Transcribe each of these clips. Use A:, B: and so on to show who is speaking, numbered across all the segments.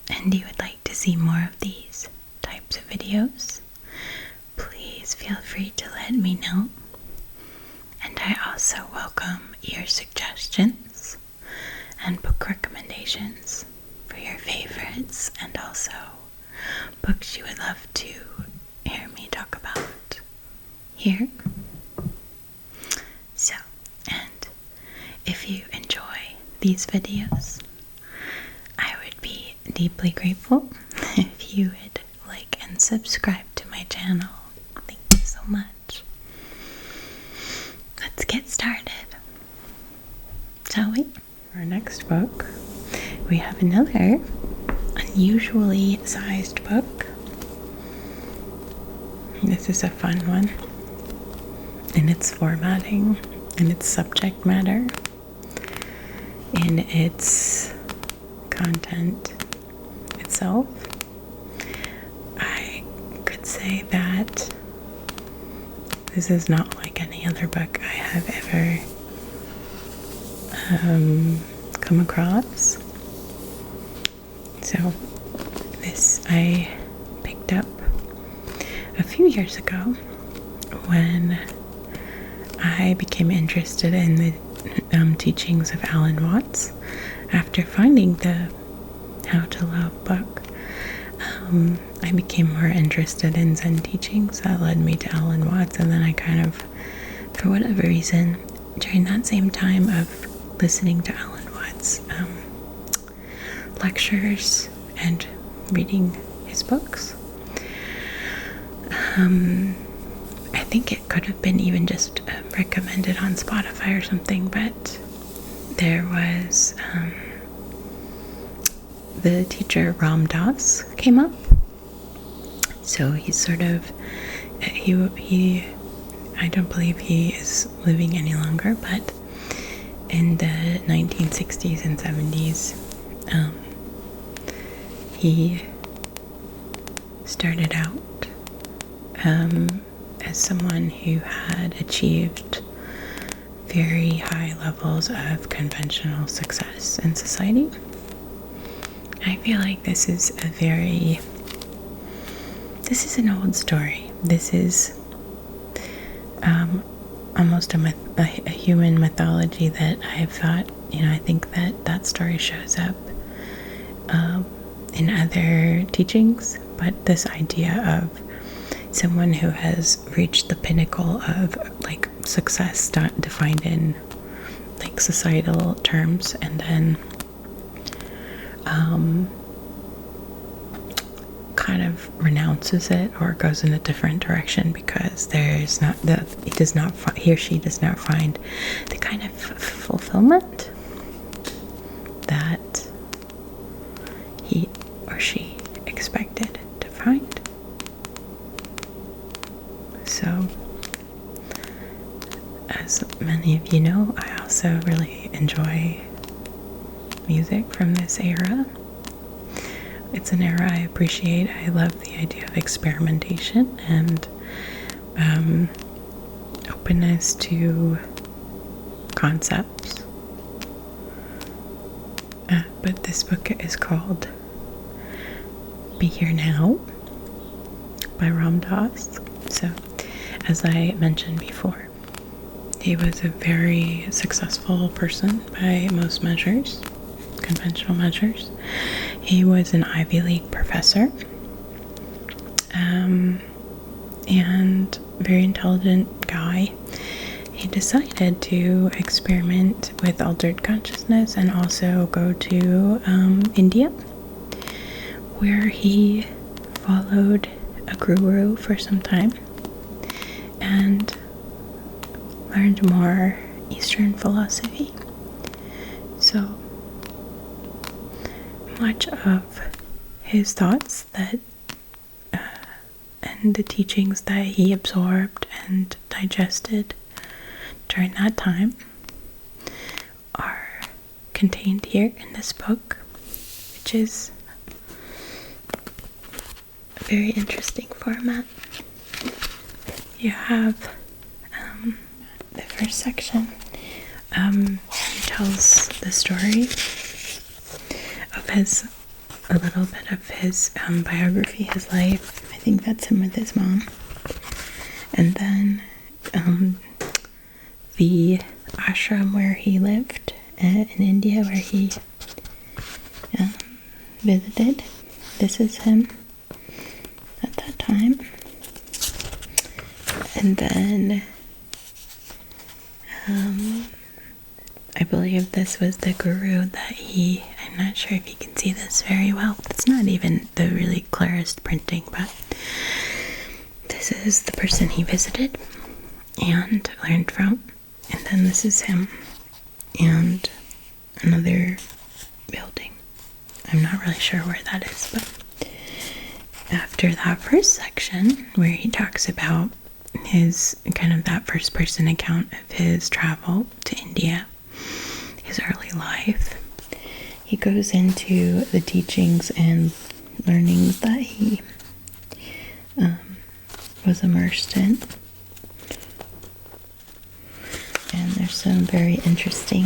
A: and you would like to see more of these types of videos, please feel free to let me know. And I also welcome your suggestions and book recommendations for your favorites, and also books you would love to hear me talk about here. So, and if you enjoy these videos, I would be deeply grateful if you would like and subscribe to my channel. Thank you so much. Let's get started, shall we? Our next book, we have another unusually sized book. This is a fun one in its formatting, in its subject matter, in its content itself. I could say that this is not like any other book I have ever come across. So this I picked up a few years ago when I became interested in the teachings of Alan Watts after finding the How to Love book. I became more interested in Zen teachings. That led me to Alan Watts, and then I kind of, for whatever reason, during that same time of listening to Alan Watts lectures and reading his books, I think it could have been even just recommended on Spotify or something, but there was the teacher Ram Dass came up. So he's sort of, he I don't believe he is living any longer, but in the 1960s and 70s, he started out as someone who had achieved very high levels of conventional success in society. I feel like this is an old story. This is almost a human mythology that I have thought, I think that story shows up in other teachings, but this idea of someone who has reached the pinnacle of like success defined in like societal terms, and then kind of renounces it or goes in a different direction because he or she does not find the kind of fulfillment that he or she expected to find. So, as many of you know, I also really enjoy music from this era. It's an era I appreciate. I love the idea of experimentation and openness to concepts. But this book is called Be Here Now by Ram Dass. So, as I mentioned before, he was a very successful person by most measures, conventional measures. He was an Ivy League professor, and very intelligent guy. He decided to experiment with altered consciousness and also go to India, where he followed a guru for some time and learned more Eastern philosophy. So much of his thoughts and the teachings that he absorbed and digested during that time are contained here in this book, which is a very interesting format. You have the first section tells the story of his a little bit of his biography, his life. I think that's him with his mom. And then the ashram where he lived in India, where he visited. This is him at that time. And then I believe this was the guru that I'm not sure if you can see this very well. It's not even the really clearest printing, but this is the person he visited and learned from. And then this is him and another building. I'm not really sure where that is, but after that first section where he talks about his kind of that first person account of his travel to India, his early life, he goes into the teachings and learnings that he was immersed in. And there's some very interesting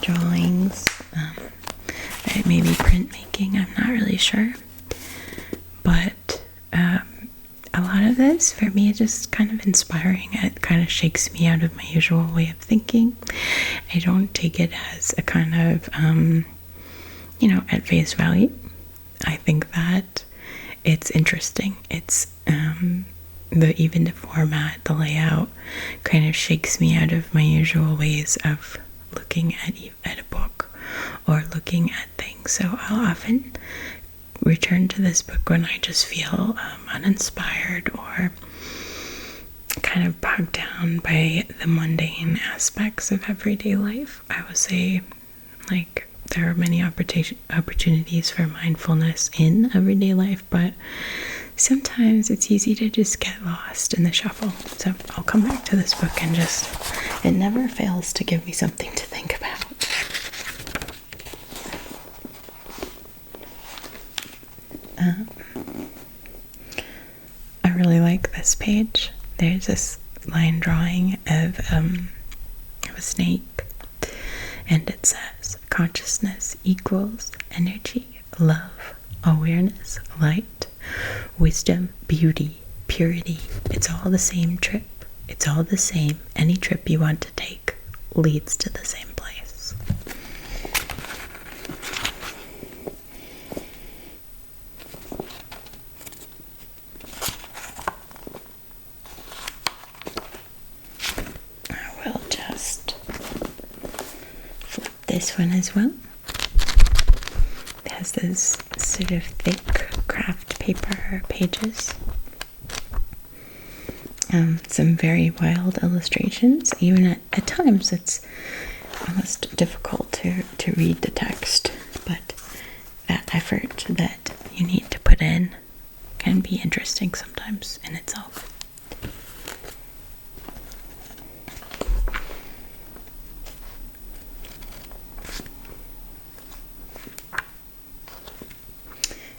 A: drawings, maybe printmaking, I'm not really sure. But a lot of this, for me, is just kind of inspiring. It kind of shakes me out of my usual way of thinking. I don't take it as a kind of, at face value. I think that it's interesting. It's even the format, the layout, kind of shakes me out of my usual ways of looking at a book or looking at things. So I'll often return to this book when I just feel uninspired or kind of bogged down by the mundane aspects of everyday life. I would say, like, there are many opportunities for mindfulness in everyday life, but sometimes it's easy to just get lost in the shuffle. So I'll come back to this book and it never fails to give me something to think about. I really like this page. There's this line drawing of a snake, and it says, consciousness equals energy, love, awareness, light, wisdom, beauty, purity. It's all the same trip. It's all the same. Any trip you want to take leads to the same place. I will just flip this one as well. It has this sort of thick craft paper pages. Some very wild illustrations. Even at times it's almost difficult to read the text, but that effort that you need to put in can be interesting sometimes in itself.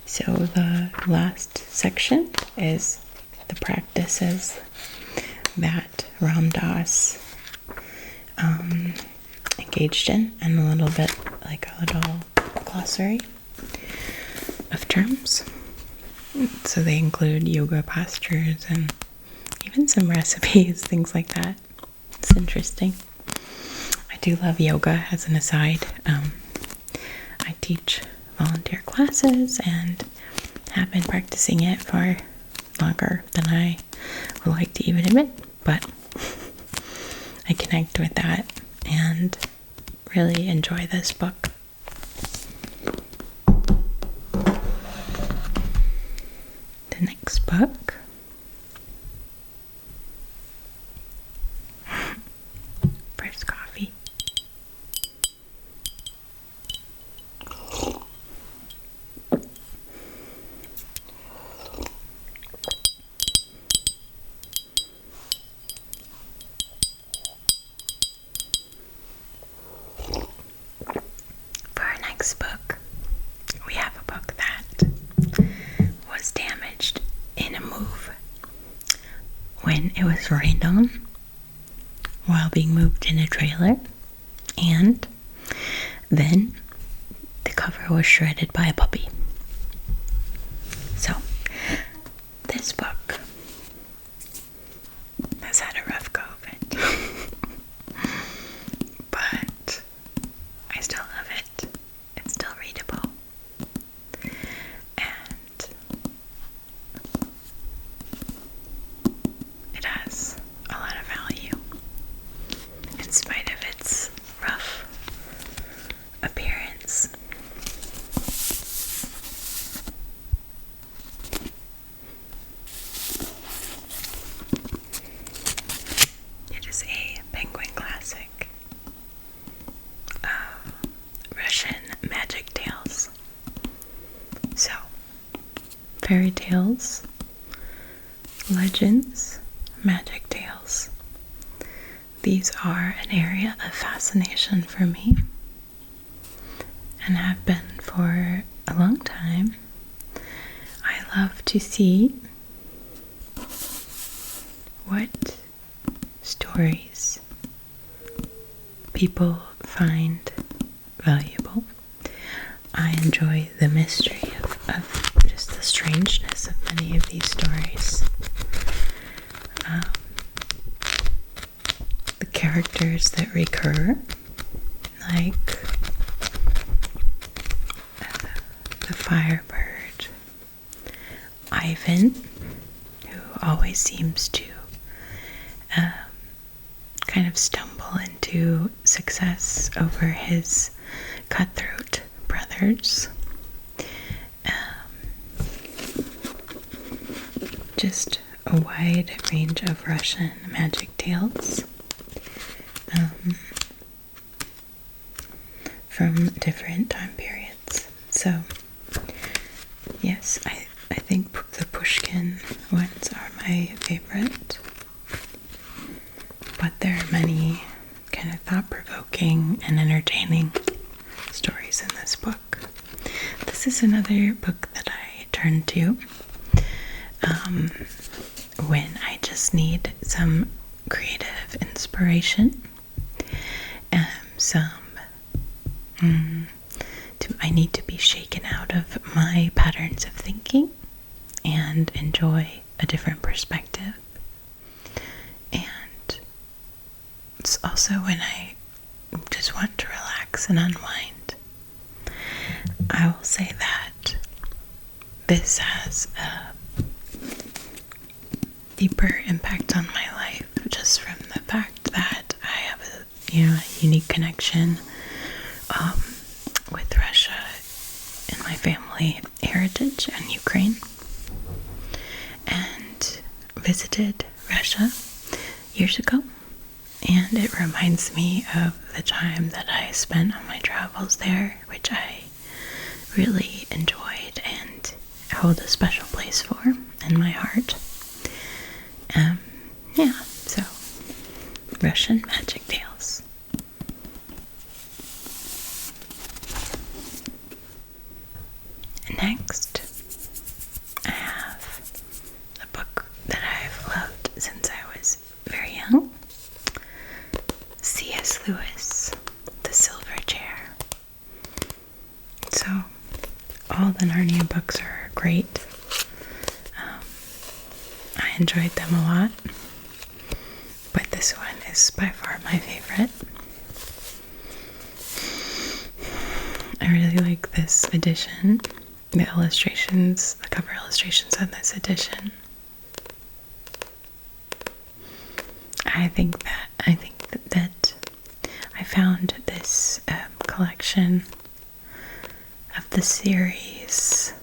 A: So the last section is the practices that Ram Dass engaged in, and a little glossary of terms. So they include yoga postures and even some recipes, things like that. It's interesting. I do love yoga as an aside. I teach volunteer classes and have been practicing it for longer than I would like to even admit, but I connect with that and really enjoy this book. The next book first coffee. Book. We have a book that was damaged in a move when it was rained on while being moved in a trailer, and then cover was shredded by a puppy. So, this book has had a rough go of it. But I still love it. It's still readable. And it has a lot of value in spite of its rough appearance. It is a Penguin classic of Russian magic tales. So, fairy tales, legends, magic tales. These are an area of fascination for me and have been for a long time. I love to see what stories people find valuable. I enjoy the mystery of just the strangeness of many of these stories. The characters that recur, like the Firebird, Ivan, who always seems to kind of stumble into success over his cutthroat brothers. Just a wide range of Russian magic tales from different time periods. So, yes, I think the Pushkin ones are my favorite. But there are many kind of thought-provoking and entertaining stories in this book. This is another book that I turn to when I just need some creative inspiration, I need to be shaken out of my patterns of thinking and enjoy a different perspective. And it's also when I just want to relax and unwind. I will say that this has a deeper impact on my life just from the fact that I have a unique connection with Russia in my family heritage and Ukraine, and visited Russia years ago, and it reminds me of the time that I spent on my travels there, which I really enjoyed and hold a special place for in my heart. So Russian magic tales. Next, I have a book that I've loved since I was very young. C.S. Lewis, The Silver Chair. So, all the Narnia books are great. I enjoyed them a lot, but this one is by far my favorite. I really like this edition. The illustrations, the cover illustrations on this edition. I think that I found this collection of the series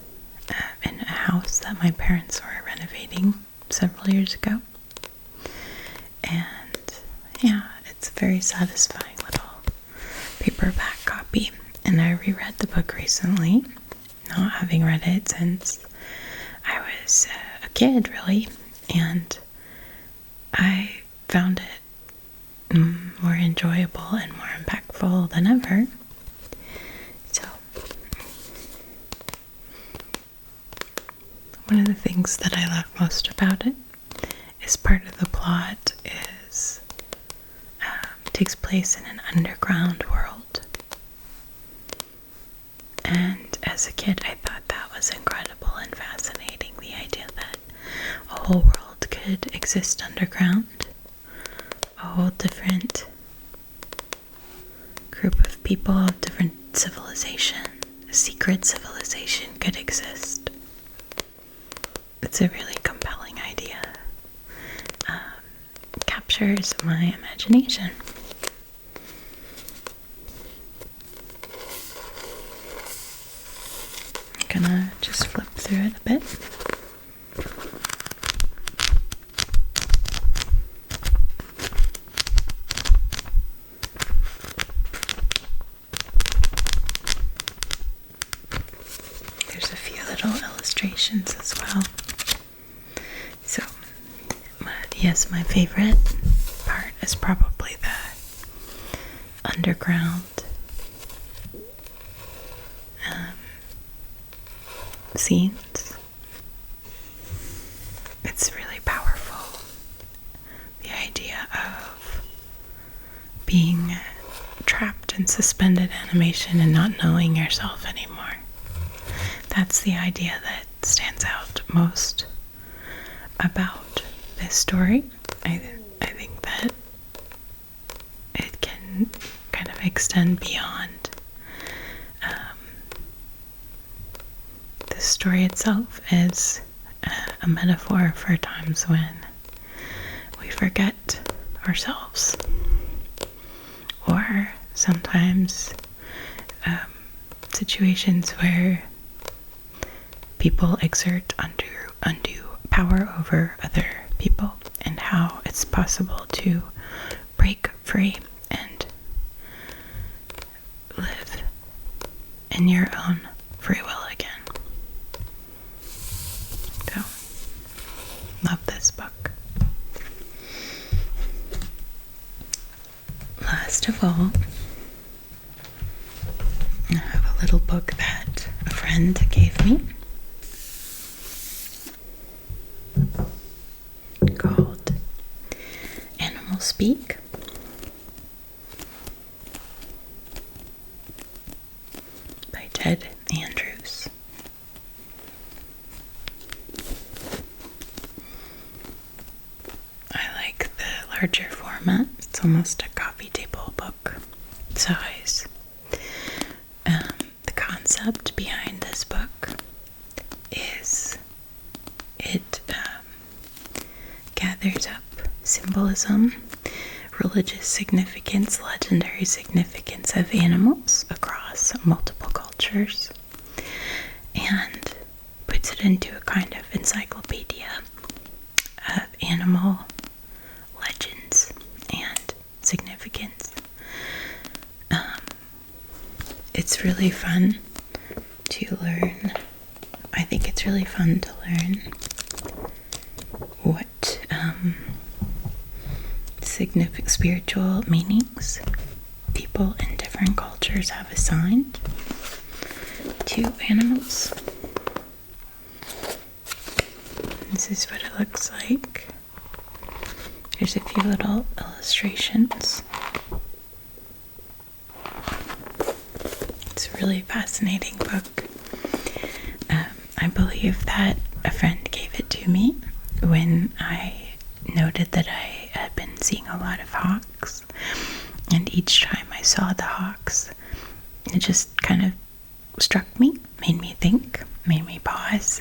A: in a house that my parents were renovating several years ago. And yeah, it's a very satisfying little paperback copy. And I reread the book recently, not having read it since I was a kid, really, and I found it more enjoyable and more impactful than ever. So, one of the things that I love most about it is part of the plot is takes place in an underground world. And as a kid, I thought that was incredible and fascinating, the idea that a whole world could exist underground. A whole different group of people, a different civilization, a secret civilization could exist. It's a really compelling idea. Captures my imagination. I'm gonna just flip through it a bit. There's a few little illustrations as well. So, yes, my favorite part is probably the underground scenes. It's really powerful. The idea of being trapped in suspended animation and not knowing yourself anymore. That's the idea that stands out most about this story. I think that it can kind of extend beyond the story itself as a metaphor for times when we forget ourselves, or sometimes situations where people exert undue power over other people, and how it's possible to break free and live in your own free will again. So, love this book. Last of all, I have a little book that a friend gave me called Animal Speak by Ted Andrews. I like the larger format. It's almost a coffee table book size. The concept behind this book is it gathers up symbolism, religious significance, legendary significance of animals across multiple cultures, and puts it into a kind of encyclopedia of animal legends and significance. It's really fun to learn. I think it's really fun to learn what significant spiritual meanings people in different cultures have assigned to animals. This is what it looks like. There's a few little illustrations. It's a really fascinating book. I believe that a friend gave it to me when I noted that I had been seeing a lot of hawks, and each time I saw the hawks, it just kind of struck me, made me think, made me pause,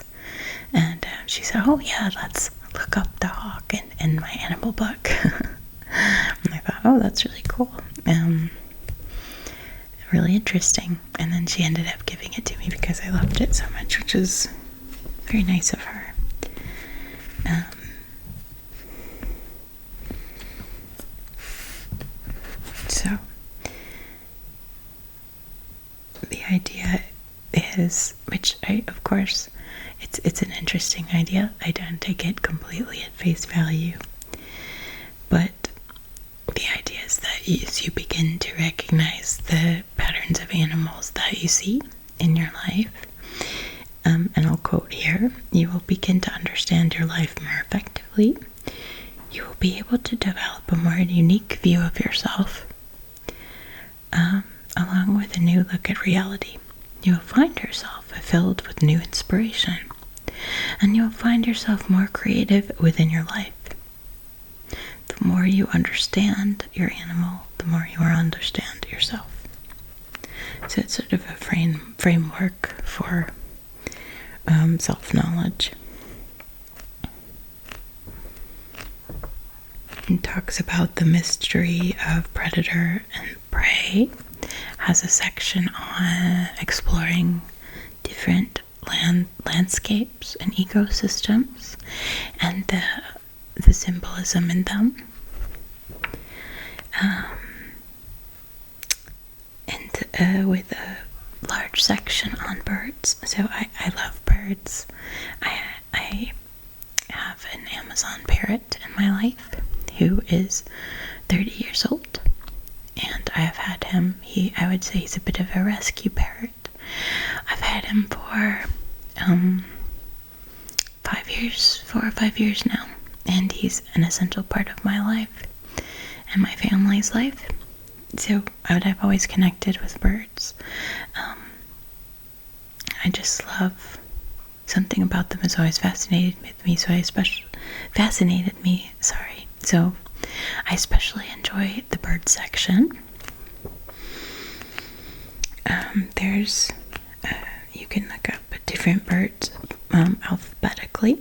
A: and she said, "Oh yeah, let's look up the hawk in my animal book." And I thought, oh, that's really cool, really interesting. And then she ended up giving it to me because I loved it so much, which is very nice of her. So the idea is, which of course, it's an interesting idea. I don't take it completely at face value, but the idea is that as you begin to recognize the patterns of animals that you see in your life, and I'll quote here, you will begin to understand your life more effectively. You will be able to develop a more unique view of yourself, along with a new look at reality. you'll find yourself filled with new inspiration, and you'll find yourself more creative within your life. The more you understand your animal, the more you understand yourself. So it's sort of a framework for self-knowledge. It talks about the mystery of predator and prey, has a section on exploring different landscapes and ecosystems and the symbolism in them. And with a large section on birds. So I love birds. I have an Amazon parrot in my life who is 30 years old, and I have had him. I would say he's a bit of a rescue parrot. I've had him for 4 or 5 years now, and he's an essential part of my life and my family's life. So I've always connected with birds. I just love something about them has always fascinated me. So I especially enjoy the bird section. You can look up different birds alphabetically,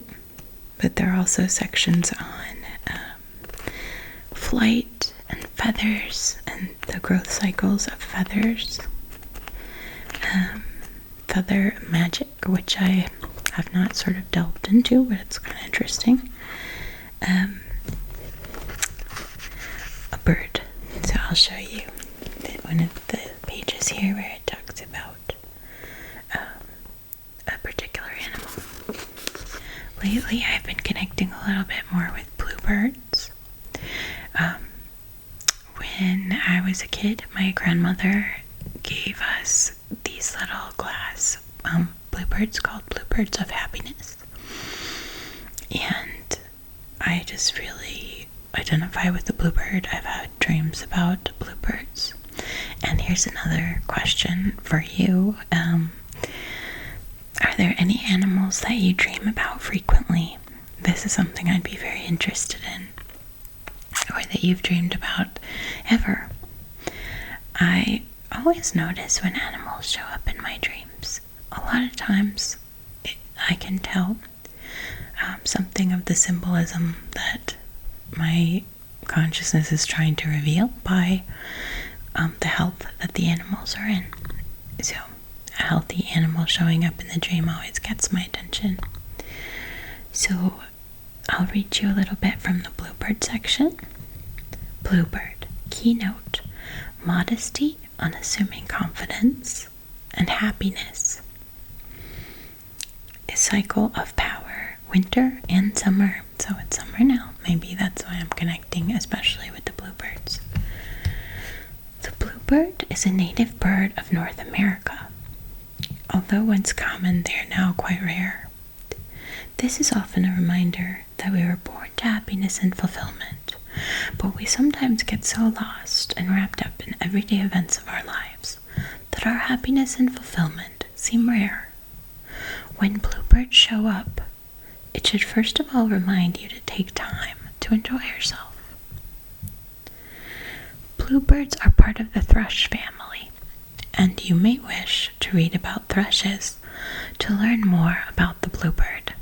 A: but there are also sections on flight and feathers and the growth cycles of feathers. Feather magic, which I have not sort of delved into, but it's kind of interesting. A bird. So I'll show you one of the pages here where it talks about a particular animal. Lately, I've been connecting a little bit more with bluebirds. When I was a kid, my grandmother gave us these little glass bluebirds called bluebirds of happiness, and I just really identify with the bluebird. I've had dreams about bluebirds. And here's another question for you. Are there any animals that you dream about frequently? This is something I'd be very interested in, or that you've dreamed about ever. I always notice when animals show up in my dreams. A lot of times I can tell something of the symbolism that my consciousness is trying to reveal by the health that the animals are in. So a healthy animal showing up in the dream always gets my attention. So I'll read you a little bit from the bluebird section. Bluebird, keynote, modesty, unassuming confidence, and happiness. A cycle of power, winter and summer. So it's summer now. Maybe that's why I'm connecting, especially with the bluebirds. The bluebird is a native bird of North America. Although once common, they are now quite rare. This is often a reminder that we were born to happiness and fulfillment, but we sometimes get so lost and wrapped up in everyday events of our lives that our happiness and fulfillment seem rare. When bluebirds show up, it should first of all remind you to take time to enjoy yourself. Bluebirds are part of the thrush family, and you may wish to read about thrushes to learn more about the bluebird.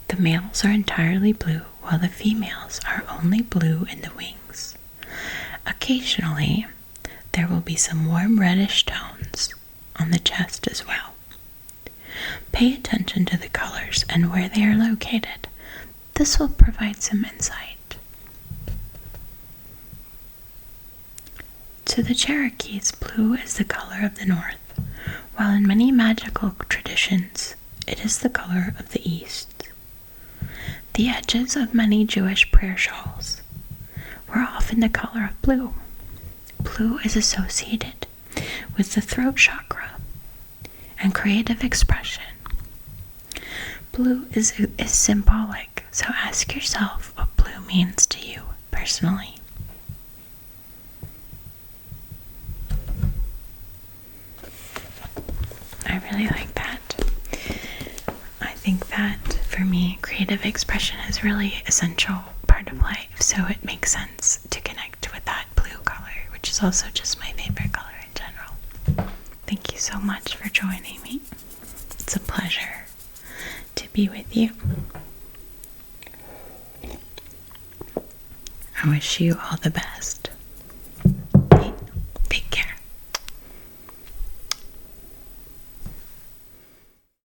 A: The males are entirely blue, while the females are only blue in the wings. Occasionally, there will be some warm reddish tones on the chest as well. Pay attention to the colors and where they are located. This will provide some insight. To the Cherokees, blue is the color of the north, while in many magical traditions, it is the color of the east. The edges of many Jewish prayer shawls were often the color of blue. Blue is associated with the throat chakra and creative expression. Blue is symbolic, so ask yourself what blue means to you personally. I really like that. I think that for me, creative expression is really essential part of life, so it makes sense to connect with that blue color, which is also just my favorite color in general. Thank you so much for joining me. It's a pleasure to be with you. I wish you all the best.